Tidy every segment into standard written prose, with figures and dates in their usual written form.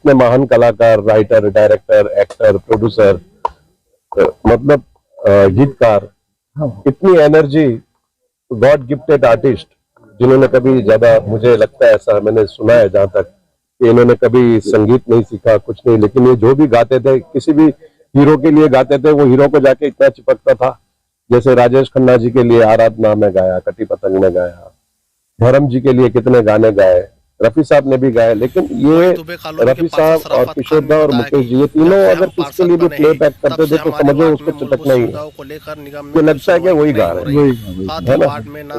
इतने महान कलाकार, राइटर, डायरेक्टर, एक्टर, प्रोड्यूसर, मतलब गीतकार, इतनी एनर्जी, गॉड गिफ्टेड आर्टिस्ट, जिन्होंने कभी ज्यादा, मुझे लगता है ऐसा मैंने सुना है जहां तक, कि इन्होंने कभी संगीत नहीं सीखा, कुछ नहीं, लेकिन ये जो भी गाते थे, किसी भी हीरो के लिए गाते थे, वो हीरो को जाके इतना चिपकता था। जैसे राजेश खन्ना जी के लिए आराधना में गाया, कटी पतंग में गाया, धर्म जी के लिए कितने गाने गाए, रफी साहब ने भी गाए, लेकिन ये रफी साहब और किशोर दा और मुकेश जी, ये तीनों अगर किसके लिए भी प्ले बैक करते थे तो समझो उसको चटकना ही है, मुझे लगता है कि वही गा रहे हैं, है ना,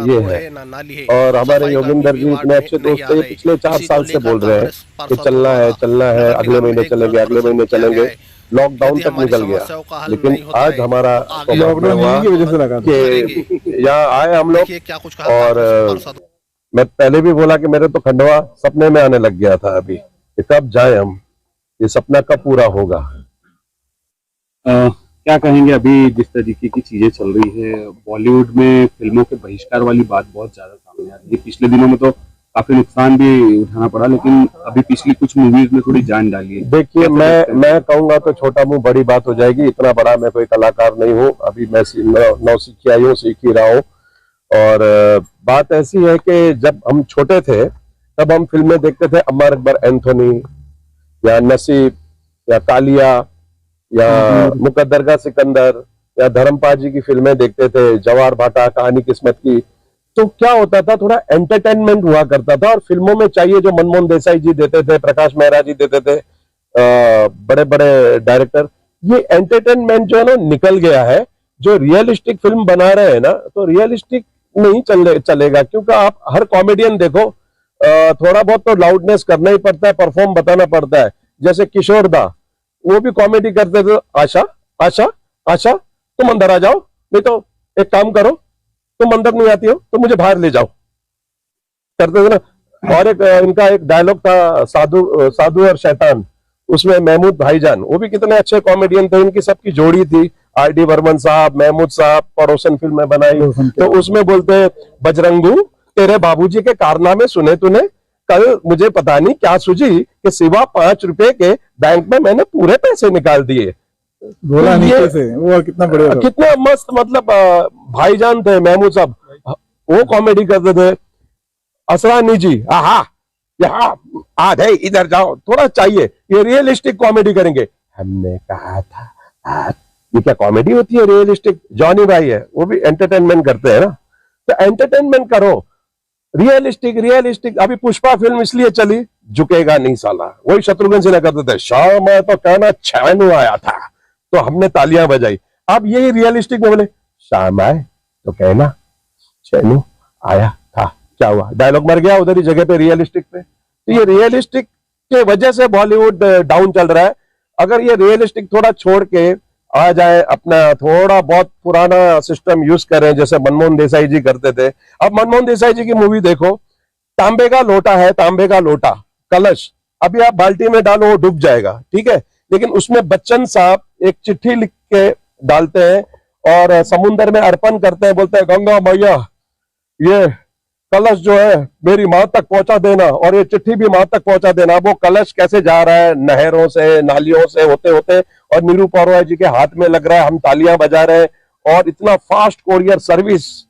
ये है। और हमारे योगिंदर जी इतने अच्छे दोस्त थे, पिछले 4 साल से बोल रहे हैं कि चलना है, अगले महीने चलेंगे, लॉकडाउन तक निकल गया, लेकिन आज हमारा लॉकडाउन की वजह से लगा कि यहाँ आए हम लोग। और मैं पहले भी बोला कि मेरे तो खंडवा सपने में आने लग गया था अभी, कि कब जाए हम, ये सपना कब पूरा होगा। क्या कहेंगे अभी जिस तरीके की चीजें चल रही है बॉलीवुड में, फिल्मों के बहिष्कार वाली बात बहुत ज्यादा सामने आ रही है। पिछले दिनों में तो काफी नुकसान भी उठाना पड़ा, लेकिन अभी पिछली कुछ मूवीज में थोड़ी जान डाली है। देखिए, मैं कहूंगा तो छोटा मुंह बड़ी बात हो जाएगी, इतना बड़ा मैं कोई कलाकार नहीं हूँ, अभी मैं नौसिखिया हूँ, सीख ही रहा हूँ। और बात ऐसी है कि जब हम छोटे थे तब हम फिल्में देखते थे, अमर अकबर एंथोनी या नसीब या कालिया या मुकद्दर का सिकंदर या धर्मपाल जी की फिल्में देखते थे, जवार भाटा, कहानी किस्मत की। तो क्या होता था, थोड़ा एंटरटेनमेंट हुआ करता था, और फिल्मों में चाहिए जो मनमोहन देसाई जी देते थे, प्रकाश मेहरा जी देते थे, बड़े बड़े डायरेक्टर, ये एंटरटेनमेंट जो है ना निकल गया है। जो रियलिस्टिक फिल्म बना रहे हैं ना, तो रियलिस्टिक नहीं चलेगा, क्योंकि आप हर कॉमेडियन देखो, थोड़ा बहुत तो लाउडनेस करना ही पड़ता है, परफॉर्म बताना पड़ता है। जैसे किशोर दा, वो भी कॉमेडी करते थे, आशा आशा आशा तुम अंदर आ जाओ, नहीं तो एक काम करो, तुम अंदर नहीं आती हो तो मुझे बाहर ले जाओ, करते थे ना। और एक इनका एक डायलॉग था, साधु और शैतान, उसमें महमूद भाईजान, वो भी कितने अच्छे कॉमेडियन थे, इनकी सबकी जोड़ी थी, आर.डी. बर्मन साहब, महमूद साहब, पड़ोसन फिल्म में बनाई। तो उसमें बोलते, बजरंगू तेरे बाबूजी के कारनामे सुने तूने, कल मुझे पता नहीं क्या सूझी कि सिवा 5 रुपए के बैंक में मैंने पूरे पैसे निकाल दिए। बोला नीचे से, वो कितना बढ़िया, कितना मस्त, मतलब भाईजान थे महमूद साहब, वो कॉमेडी करते थे। असरानी जी, आहा यहाँ आ गए, इधर जाओ, थोड़ा चाहिए, ये रियलिस्टिक कॉमेडी करेंगे। हमने कहा था ये क्या कॉमेडी होती है रियलिस्टिक। जॉनी भाई है, वो भी एंटरटेनमेंट करते हैं ना, तो एंटरटेनमेंट करो, रियलिस्टिक। अभी पुष्पा फिल्म इसलिए चली, झुकेगा नहीं साला, वही शत्रुघ्न सिन्हा करते थे, शाम आया तो कहना छानू आया था, तो हमने तालियां बजाई। अब यही रियलिस्टिक में बोले, शाम आए तो कहना छानू आया था, क्या हुआ, डायलॉग मर गया उधर ही जगह पे रियलिस्टिक पे। तो ये रियलिस्टिक के वजह से बॉलीवुड डाउन चल रहा है। अगर ये रियलिस्टिक थोड़ा छोड़ के आ जाए, अपना थोड़ा बहुत पुराना सिस्टम यूज करें, जैसे मनमोहन देसाई जी करते थे। अब मनमोहन देसाई जी की मूवी देखो, तांबे का लोटा है, तांबे का लोटा, कलश, अभी आप बाल्टी में डालो वो डूब जाएगा, ठीक है, लेकिन उसमें बच्चन साहब एक चिट्ठी लिख के डालते हैं और समुद्र में अर्पण करते हैं, बोलते हैं गंगा मैया ये कलश जो है मेरी मां तक पहुंचा देना, और ये चिट्ठी भी मां तक पहुंचा देना। वो कलश कैसे जा रहा है, नहरों से, नालियों से होते होते, और नीरू पौरवा जी के हाथ में लग रहा है, हम तालियां बजा रहे हैं, और इतना फास्ट कोरियर सर्विस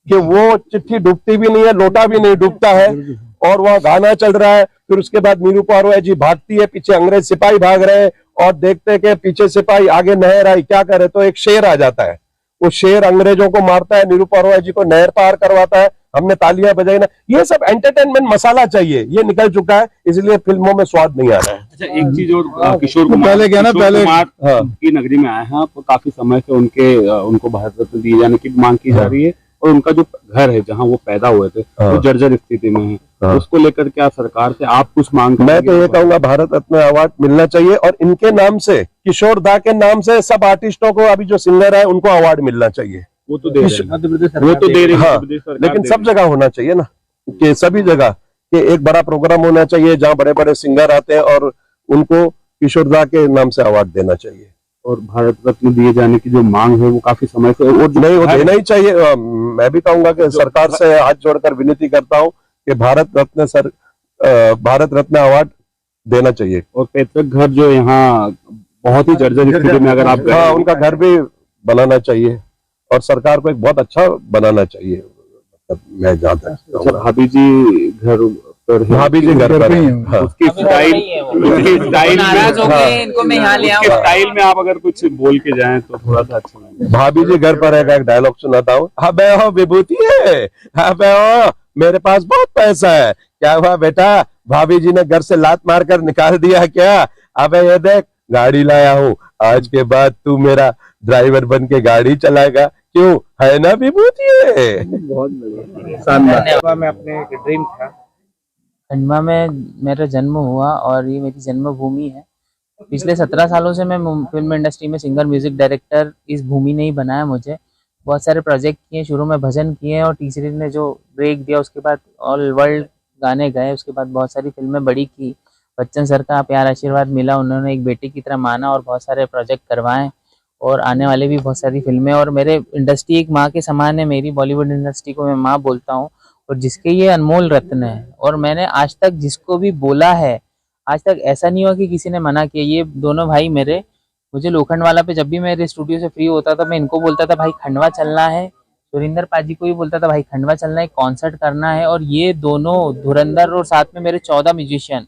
कि वो चिट्ठी डूबती भी नहीं है, लोटा भी नहीं डूबता है, और वहां गाना चल रहा है। फिर उसके बाद नीरू पौरवा जी भागती है, पीछे अंग्रेज सिपाही भाग रहे हैं, और देखते हैं कि पीछे सिपाही, आगे नहर आई, क्या करे, तो एक शेर आ जाता है, वो शेर अंग्रेजों को मारता है, नीरू पौरवा जी को नहर पार करवाता है, हमने तालियां बजाई ना। ये सब एंटरटेनमेंट मसाला चाहिए, ये निकल चुका है, इसलिए फिल्मों में स्वाद नहीं आ रहा है। अच्छा, एक चीज और, किशोर कुमार पहले क्या ना, पहले की नगरी में आए हैं, तो काफी समय से उनको भारत रत्न दिए जाने की मांग की जा रही है, और उनका जो घर है जहाँ वो पैदा हुए थे वो जर्जर स्थिति में है। उसको लेकर क्या सरकार से आप कुछ मांग? मैं तो ये कहूंगा भारत रत्न अवार्ड मिलना चाहिए, और इनके नाम से, किशोर दा के नाम से सब आर्टिस्टों को, अभी जो सिंगर है उनको अवार्ड मिलना चाहिए। वो तो दे रहे हैं, हाँ, लेकिन सब जगह होना चाहिए ना, कि सभी जगह कि एक बड़ा प्रोग्राम होना चाहिए जहाँ बड़े बड़े सिंगर आते हैं, और उनको किशोर दा के नाम से अवार्ड देना चाहिए। और भारत रत्न दिए जाने की जो मांग है वो काफी समय से, वो नहीं, वो देना ही चाहिए। मैं भी कहूंगा कि सरकार से हाथ जोड़कर विनती करता हूं कि भारत रत्न अवार्ड देना चाहिए। और पैतृक घर जो यहाँ बहुत ही जर्जर स्थिति में, अगर आप हाँ, उनका घर भी बनाना चाहिए और सरकार को एक बहुत अच्छा बनाना चाहिए। मतलब मैं जहाँ तक अच्छा, भाभी जी घर पर है। भाभी जी घर पर है। हाँ। उसकी स्टाइल नाराज हो गए, इनको मैं यहाँ ले आऊँ। स्टाइल में आप अगर कुछ बोल के जाएं तो थोड़ा सा अच्छा लगेगा। भाभी जी घर पर है का एक डायलॉग सुनाता हूँ। हाँ बे हो विभूति है, हाँ बे हो मेरे पास बहुत पैसा है, क्या हुआ बेटा भाभी जी ने घर से लात मार कर निकाल दिया क्या? अबे ये देख गाड़ी लाया हूँ, आज के बाद तू मेरा ड्राइवर बन के गाड़ी चलाएगा, क्यों है ना विभूति है। बहुत बढ़िया। में अपने एक ड्रीम था। खंडवा में मेरा जन्म हुआ और ये मेरी जन्मभूमि है। पिछले 17 सालों से मैं फिल्म इंडस्ट्री में सिंगर म्यूजिक डायरेक्टर इस भूमि ने ही बनाया मुझे। बहुत सारे प्रोजेक्ट किए, शुरू में भजन किए और तीसरी ने जो ब्रेक दिया उसके बाद ऑल वर्ल्ड गाने गाए। उसके बाद बहुत सारी फिल्में बड़ी की, बच्चन सर का प्यार आशीर्वाद मिला, उन्होंने एक बेटे की तरह माना और बहुत सारे प्रोजेक्ट करवाए और आने वाले भी बहुत सारी फिल्में। और मेरे इंडस्ट्री एक माँ के समान है, मेरी बॉलीवुड इंडस्ट्री को मैं माँ बोलता हूँ और जिसके ये अनमोल रत्न है। और मैंने आज तक जिसको भी बोला है, आज तक ऐसा नहीं हुआ कि किसी ने मना किया। ये दोनों भाई मेरे, मुझे लोखंडवाला पे जब भी मेरे स्टूडियो से फ्री होता था मैं इनको बोलता था भाई खंडवा चलना है, सुरिंदर पाजी को भी बोलता था भाई खंडवा चलना है, कॉन्सर्ट करना है। और ये दोनों धुरंधर और साथ में मेरे 14 म्यूजिशियन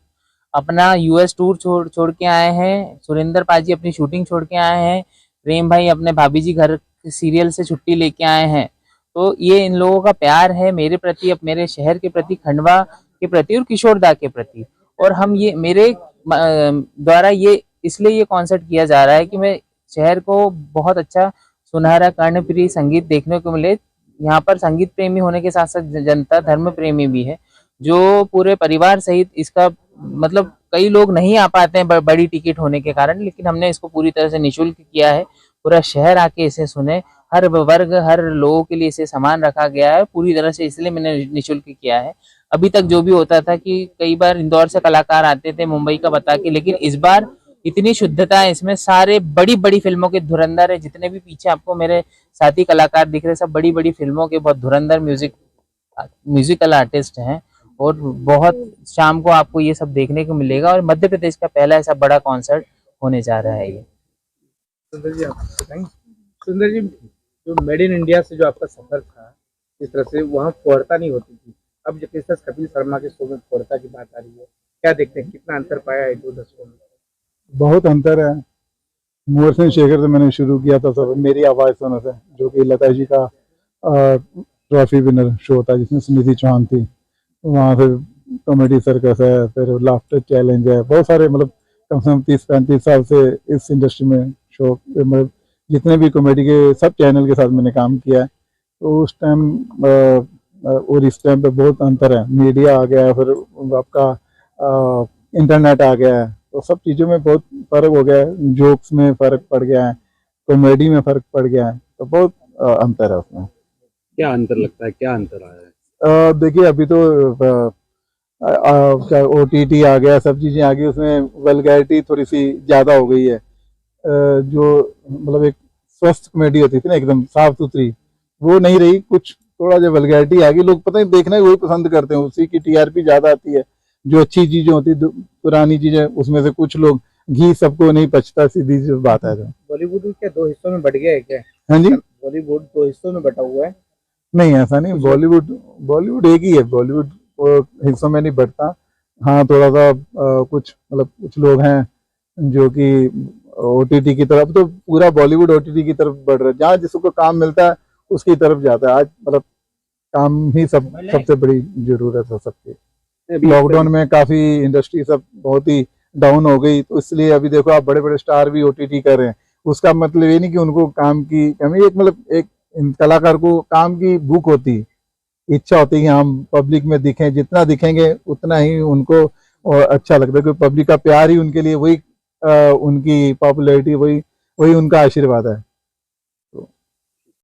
अपना यूएस टूर छोड़ के आए हैं। सुरिंदर पाजी अपनी शूटिंग छोड़ के आए हैं, प्रेम भाई अपने भाभी जी घर सीरियल से छुट्टी लेके आए हैं। तो ये इन लोगों का प्यार है मेरे प्रति, अब मेरे शहर के प्रति, खंडवा के प्रति और किशोरदा के प्रति। और हम ये मेरे द्वारा ये इसलिए ये कॉन्सर्ट किया जा रहा है कि मैं शहर को बहुत अच्छा सुनहरा कर्णप्रिय संगीत देखने को मिले। यहाँ पर संगीत प्रेमी होने के साथ साथ जनता धर्म प्रेमी भी है जो पूरे परिवार सहित इसका मतलब कई लोग नहीं आ पाते हैं बड़ी टिकट होने के कारण, लेकिन हमने इसको पूरी तरह से निःशुल्क किया है। पूरा शहर आके इसे सुने, हर वर्ग हर लोगों के लिए इसे सामान रखा गया है पूरी तरह से, इसलिए मैंने निःशुल्क किया है। अभी तक जो भी होता था कि कई बार इंदौर से कलाकार आते थे मुंबई का बता के, लेकिन इस बार इतनी शुद्धता है इसमें, सारे बड़ी बड़ी फिल्मों के धुरंधर है। जितने भी पीछे आपको मेरे साथी कलाकार दिख रहे सब बड़ी बड़ी फिल्मों के बहुत धुरंधर म्यूजिकल आर्टिस्ट हैं। और बहुत शाम को आपको ये सब देखने को मिलेगा और मध्य प्रदेश का पहला ऐसा बड़ा कॉन्सर्ट होने जा रहा है ये। सुंदर जी आप बताएंगे, सुंदर जी जो मेड इन इंडिया से जो आपका सफर था, इस तरह से वहाँ फोड़ता नहीं होती थी, अब जब इस तरह कपिल शर्मा के शो में फोड़ता की बात आ रही है, क्या देखते हैं कितना अंतर पाया है 2 दशकों में? बहुत अंतर है। मोर सिंह शेखर से मैंने शुरू किया था सब मेरी आवाज़ सुनो से, जो कि लता जी का ट्रॉफी विनर शो था जिसमें सुनिधि चौहान थी। वहाँ से कॉमेडी सर्कस है, फिर लाफ्टर चैलेंज है, बहुत सारे मतलब कम से कम 30-35 साल से इस इंडस्ट्री में शो मतलब जितने भी कॉमेडी के सब चैनल के साथ मैंने काम किया है। तो उस टाइम और इस टाइम पे बहुत अंतर है। मीडिया आ गया है, फिर आपका इंटरनेट आ गया है, तो सब चीज़ों में बहुत फ़र्क हो गया है। जोक्स में फ़र्क पड़ गया है, कॉमेडी में फ़र्क पड़ गया है, तो बहुत अंतर है उसमें। क्या अंतर लगता है, क्या अंतर आया है? देखिए अभी तो क्या OTT आ गया, सब चीज़ें आ गई, उसमें वल्गैरिटी थोड़ी सी ज़्यादा हो गई है। जो मतलब एक स्वस्थ कॉमेडी होती थी ना एकदम साफ सुथरी, वो नहीं रही, कुछ थोड़ा जो वल्गैरिटी आ गई। लोग पता नहीं देखना ही वही पसंद करते हैं, उसी की TRP ज़्यादा आती है। जो अच्छी चीज़ें होती पुरानी चीज़ें उसमें से कुछ लोग घी सबको नहीं पचता, सीधी सी बात है। बॉलीवुड क्या 2 हिस्सों में बट गया है क्या? हाँ जी, बॉलीवुड 2 हिस्सों में बटा हुआ है? नहीं ऐसा नहीं, बॉलीवुड एक ही है, बॉलीवुड हिस्सों में नहीं बढ़ता। हाँ थोड़ा सा कुछ मतलब कुछ लोग हैं जो कि OTT की तरफ, तो पूरा बॉलीवुड OTT की तरफ बढ़ रहा है। जहाँ जिसको काम मिलता है उसकी तरफ जाता है। आज मतलब काम ही सबसे बड़ी जरूरत है सबकी। लॉकडाउन में काफी इंडस्ट्री सब बहुत ही डाउन हो गई, तो इसलिए अभी देखो आप बड़े बड़े स्टार भी OTT कर रहे हैं। उसका मतलब ये नहीं कि उनको काम की कमी, एक मतलब एक कलाकार को काम की भूख होती है, इच्छा होती है कि हम पब्लिक में दिखें, जितना दिखेंगे उतना ही उनको और अच्छा लगता है, क्योंकि पब्लिक का प्यार ही उनके लिए वही उनकी पॉपुलैरिटी, वही उनका आशीर्वाद है।